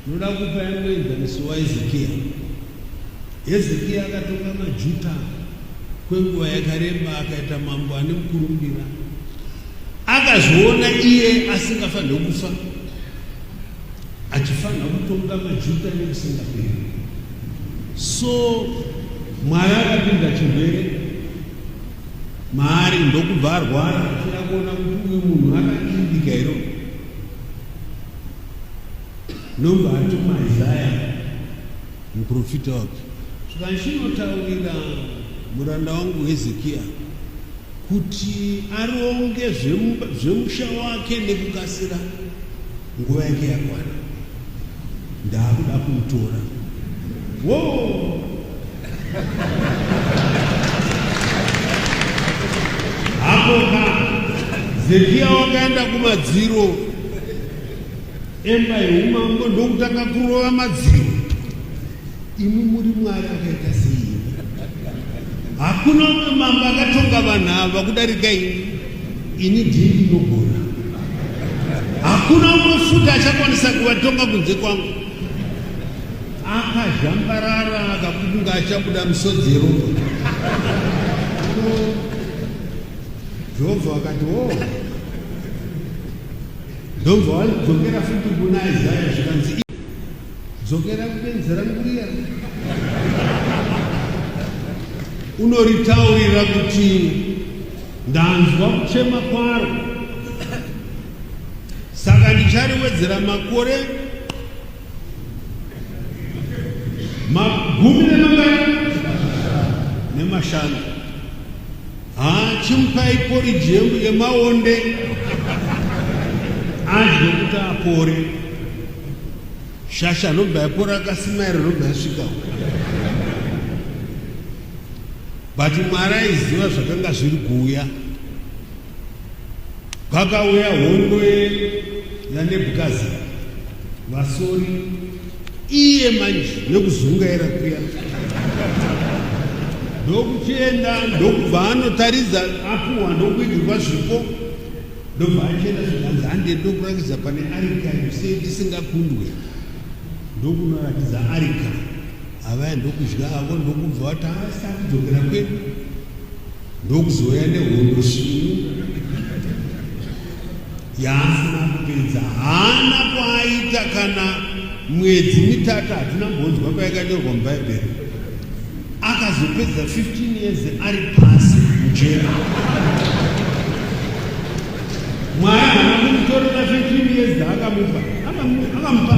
Noda kupa muenzaniso waHezekia. Hezekia akatonga maJudha kwenguva yakareba, akaita mambo ane mukurumbira. Akazoona iye asingafanira kufa, achifanira kutonga maJudha nekusingaperi. So Mwari akapinda chirwere maari, ndokubva arwara achida kuona kuti uyu munhu akadindika iro. Nobva atuma Isaya muprofita wake, zvikachinotaurira muranda wangu Hezekia kuti aronge zvemusha wake nekukasira. Nguva yake yakwana, ndakuda kumutora. Wo hapo Hezekia wakaenda kumadziro emba yeumambo ndokutanga kurova madziro. Imi muri Mwari akaita sei? Hakuna umwe mambo akatonga vanhu ava kudarika ini ndini ndinogona. Hakuna umwe futi achakwanisa kuvatonga kunze kwangu. Akazhambarara akakunga achabuda musodzero. Jehovha akati ndobva wadzokera futi kuna Isaya zvikanzi dzokera kubenzi rangu riya. Unoritaurira kuti ndanzwa kuchema kwaro, saka ndichariwedzera makore 15 chimupai poriji yemaonde adye kuti apore. Shasha nobva yapora, akasimaira nobva yasvika. But Mwari aiziva zvakanga zviri kuuya. Pakauya hondo yaNebhukazi vasori, iye manje nekuzungaira kuya. Ndokuchienda ndokubva anotaridza apuwa ndokuigirwa zvipo, ndobva achienda zvikanzi hande ndokurakidza pane arika yose tisingakundwe. Ndokunoratidza arika avaya ndokudya avo, ndokubva vati asita kudzokera kwedu, ndokuzouya nehondo svinyu yaasina kupedza. Haana kwaaita kana mwedzi mitatu, hatina mbonzwa payakanyorwa mubhaibheri. Akazopedza 15 years ari pasi mujera. Mwari haana kumutorera 15 years akamupa